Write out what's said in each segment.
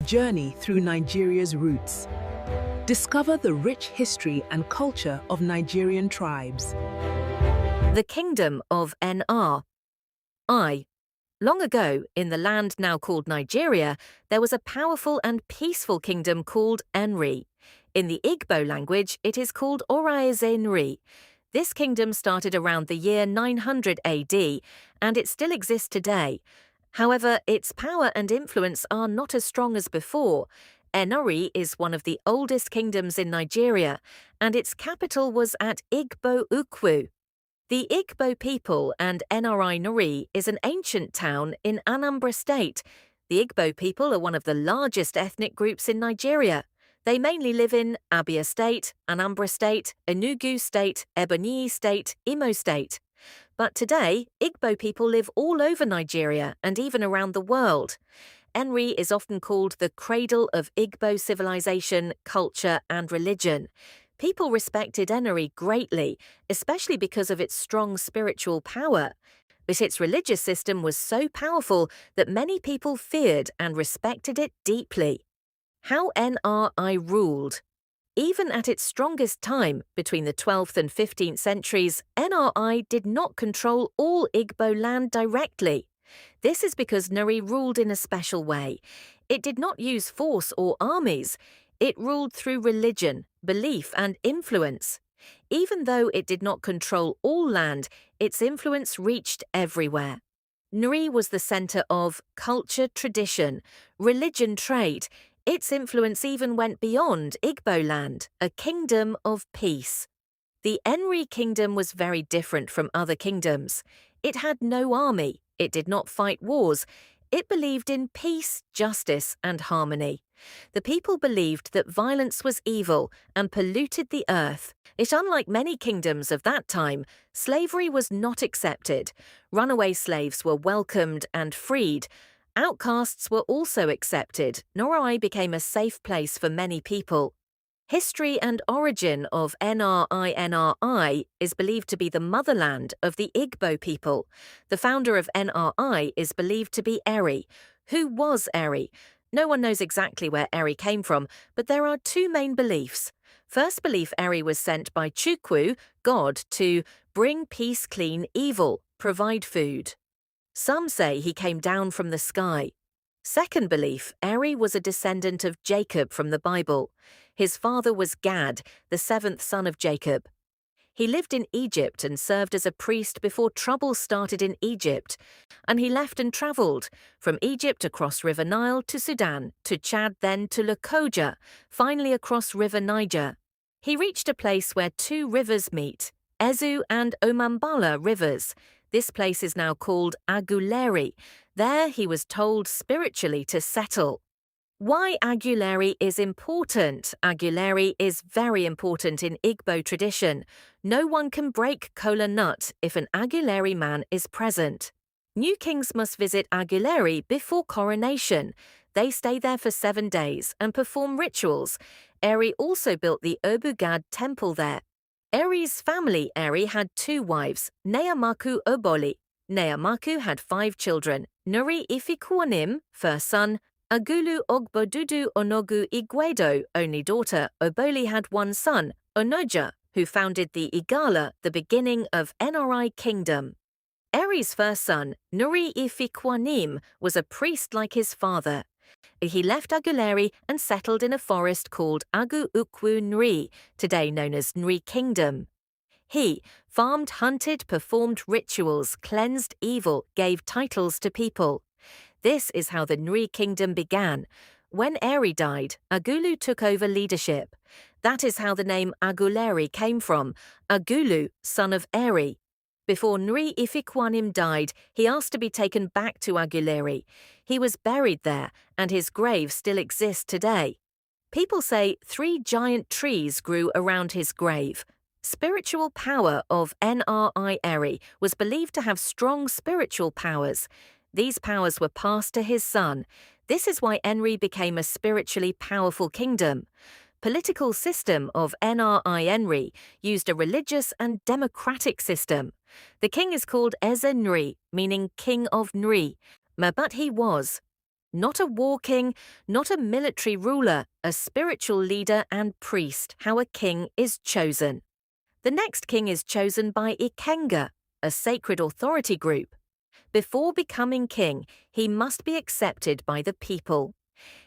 journey through Nigeria's roots. Discover the rich history and culture of Nigerian tribes. The Kingdom of Nri. Long ago, in the land now called Nigeria, there was a powerful and peaceful kingdom called Nri. In the Igbo language, it is called Oraeze Nri. This kingdom started around the year 900 AD, and it still exists today. However, its power and influence are not as strong as before. Nri is one of the oldest kingdoms in Nigeria, and its capital was at Igbo Ukwu. The Igbo people and Nri is an ancient town in Anambra State. The Igbo people are one of the largest ethnic groups in Nigeria. They mainly live in Abia State, Anambra State, Enugu State, Ebonyi State, Imo State. But today, Igbo people live all over Nigeria and even around the world. Nri is often called the cradle of Igbo civilization, culture, and religion. People respected Nri greatly, especially because of its strong spiritual power. But its religious system was so powerful that many people feared and respected it deeply. How Nri ruled. Even at its strongest time, between the 12th and 15th centuries, Nri did not control all Igbo land directly. This is because Nri ruled in a special way. It did not use force or armies. It ruled through religion, belief, and influence. Even though it did not control all land, its influence reached everywhere. Nri was the center of culture, tradition, religion, trade. Its influence even went beyond Igbo land, a kingdom of peace. The Nri kingdom was very different from other kingdoms. It had no army. It did not fight wars. It believed in peace, justice, and harmony. The people believed that violence was evil and polluted the earth. Yet, unlike many kingdoms of that time, slavery was not accepted. Runaway slaves were welcomed and freed. Outcasts were also accepted. Nri became a safe place for many people. History and origin of Nri is believed to be the motherland of the Igbo people. The founder of Nri is believed to be Eri. Who was Eri? No one knows exactly where Eri came from, but there are two main beliefs. First belief, Eri was sent by Chukwu, God, to bring peace, clean evil, provide food. Some say he came down from the sky. Second belief, Eri was a descendant of Jacob from the Bible. His father was Gad, the seventh son of Jacob. He lived in Egypt and served as a priest before trouble started in Egypt, and he left and travelled from Egypt across River Nile to Sudan, to Chad, then to Lokoja, finally across River Niger. He reached a place where two rivers meet, Ezu and Omambala rivers. This place is now called Aguleri. There he was told spiritually to settle. Why Aguleri is important? Aguleri is very important in Igbo tradition. No one can break kola nut if an Aguleri man is present. New kings must visit Aguleri before coronation. They stay there for 7 days and perform rituals. Eri also built the Obugad temple there. Eri's family, Eri, had 2 wives, Neamaku Oboli. Neamaku had 5 children, Nuri Ifikwanim, first son, Agulu Ogbodudu Onogu Igwedo, only daughter. Oboli had 1 son, Onoja, who founded the Igala, the beginning of Nri kingdom. Eri's first son, Nuri Ifikwanim, was a priest like his father. He left Aguleri and settled in a forest called Agu Ukwu Nri, today known as Nri Kingdom. He farmed, hunted, performed rituals, cleansed evil, gave titles to people. This is how the Nri Kingdom began. When Eri died, Agulu took over leadership. That is how the name Aguleri came from, Agulu, son of Eri. Before Nri Ifikwanim died, he asked to be taken back to Aguleri. He was buried there, and his grave still exists today. People say 3 giant trees grew around his grave. Spiritual power of Nri Eri was believed to have strong spiritual powers. These powers were passed to his son. This is why Nri became a spiritually powerful kingdom. Political system of Nri used a religious and democratic system. The king is called Eze Nri, meaning King of Nri, but he was Not a war king, not a military ruler, a spiritual leader and priest, how a king is chosen. The next king is chosen by Ikenga, a sacred authority group. Before becoming king, he must be accepted by the people.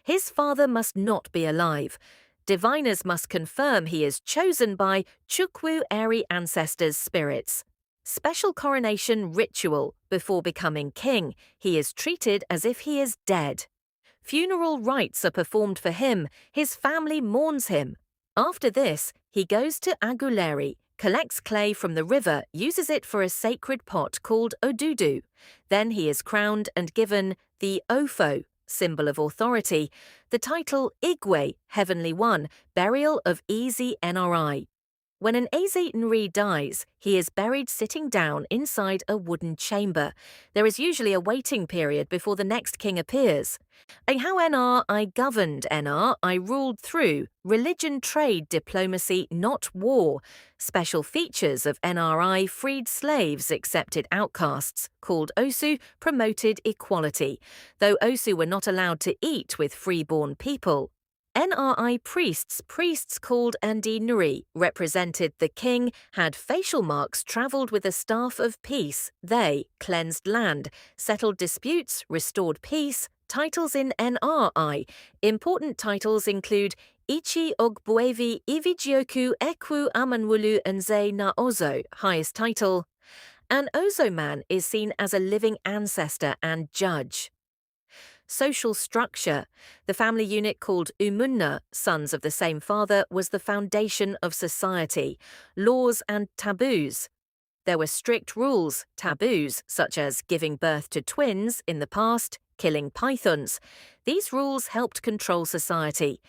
His father must not be alive. Diviners must confirm he is chosen by Chukwu Eri ancestors' spirits. Special coronation ritual. Before becoming king, he is treated as if he is dead. Funeral rites are performed for him, his family mourns him. After this, he goes to Aguleri, collects clay from the river, uses it for a sacred pot called Odudu. Then he is crowned and given the Ofo, symbol of authority, the title Igwe, Heavenly One, burial of Ezi Nri. When an Ezi Nri dies, he is buried sitting down inside a wooden chamber. There is usually a waiting period before the next king appears. How Nr I governed Nr I ruled through religion, trade, diplomacy, not war. Special features of Nri freed slaves, accepted outcasts, called Osu, promoted equality, though Osu were not allowed to eat with freeborn people. Nri priests called Ndi Nri, represented the king, had facial marks, travelled with a staff of peace. They cleansed land, settled disputes, restored peace. Titles in Nri. Important titles include Ichi Ogbuevi Ivijioku Ekwu Amanwulu Nze na Ozo, highest title. An Ozo man is seen as a living ancestor and judge. Social structure. The family unit called Umunna, sons of the same father, was the foundation of society. Laws and taboos. There were strict rules, taboos, such as giving birth to twins in the past, killing pythons. These rules helped control society.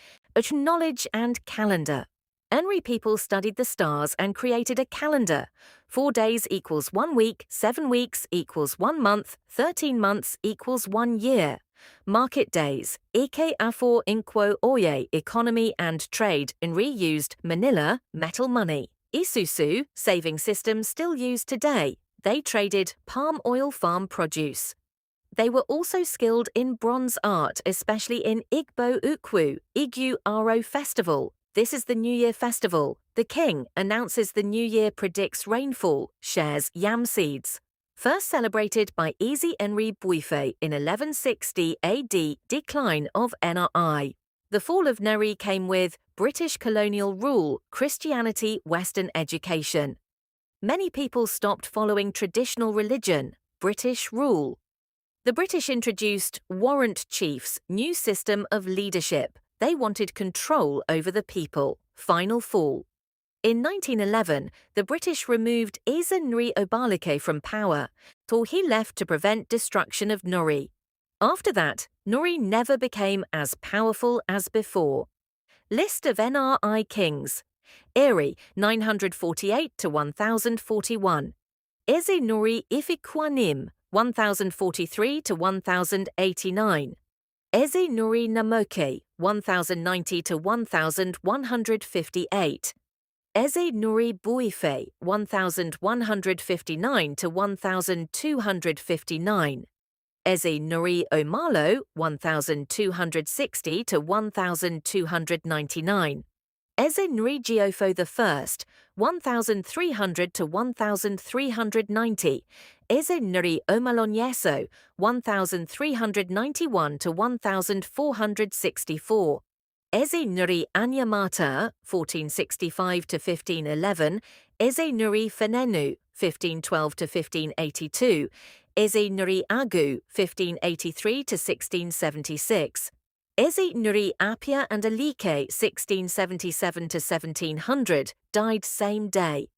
Knowledge and calendar. Nri people studied the stars and created a calendar. 4 days equals 1 week, 7 weeks equals 1 month, 13 months equals 1 year. Market days. Ike Afo Inkwo Oye, economy and trade, Nri used Manila, metal money. Isusu, saving system still used today. They traded palm oil farm produce. They were also skilled in bronze art, especially in Igbo Ukwu, Igwu Aro Festival. This is the New Year festival. The king announces the New Year, predicts rainfall, shares yam seeds. First celebrated by Ezi Nri Buife in 1160 AD, decline of Nri. The fall of Nri came with British colonial rule, Christianity, Western education. Many people stopped following traditional religion, British rule. The British introduced warrant chiefs, new system of leadership. They wanted control over the people. Final fall. In 1911, the British removed Eze Nri Obalike from power, so he left to prevent destruction of Nri. After that, Nri never became as powerful as before. List of Nri kings. Eri, 948 to 1041. Eze Nri Ifikwanim, 1043 to 1089. Eze Nri Namoke, 1090 to 1158. Eze Nri Buife, 1159 to 1259. Eze Nri Omalo, 1260 to 1299. Eze Nri Jiofo I, 1300 to 1390. Eze Nri Omalonyeso, 1391 to 1464. Eze Nri Anyamata, 1465 to 1511. Eze Nri Fenenu, 1512 to 1582. Eze Nri Agu, 1583 to 1676. Eze Nri Apia and Alike, 1677 to 1700, died same day.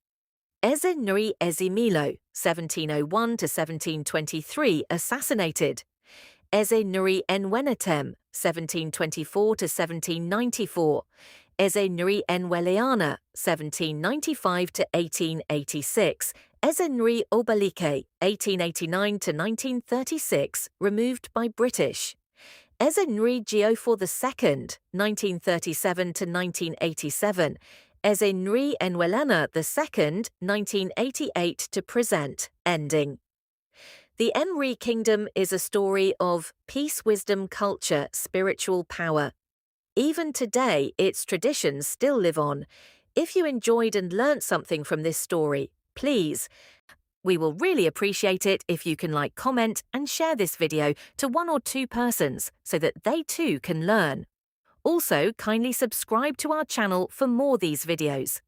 Eze Nri Ezimilo, 1701 to 1723, assassinated. Eze Nri Enwenetem, 1724 to 1794. Eze Nri Enweleana, 1795 to 1886. Eze Nri Obalike, 1889 to 1936, removed by British. Eze Nri Jiofo II, 1937 to 1987. Eze Nri Enwelana II, 1988 to present, ending. The Nri kingdom is a story of peace, wisdom, culture, spiritual power. Even today, its traditions still live on. If you enjoyed and learnt something from this story, please, we will really appreciate it if you can like, comment and share this video to 1 or 2 persons so that they too can learn. Also, kindly subscribe to our channel for more these videos.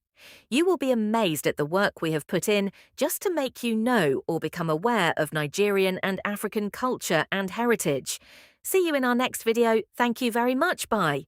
You will be amazed at the work we have put in just to make you know or become aware of Nigerian and African culture and heritage. See you in our next video. Thank you very much. Bye.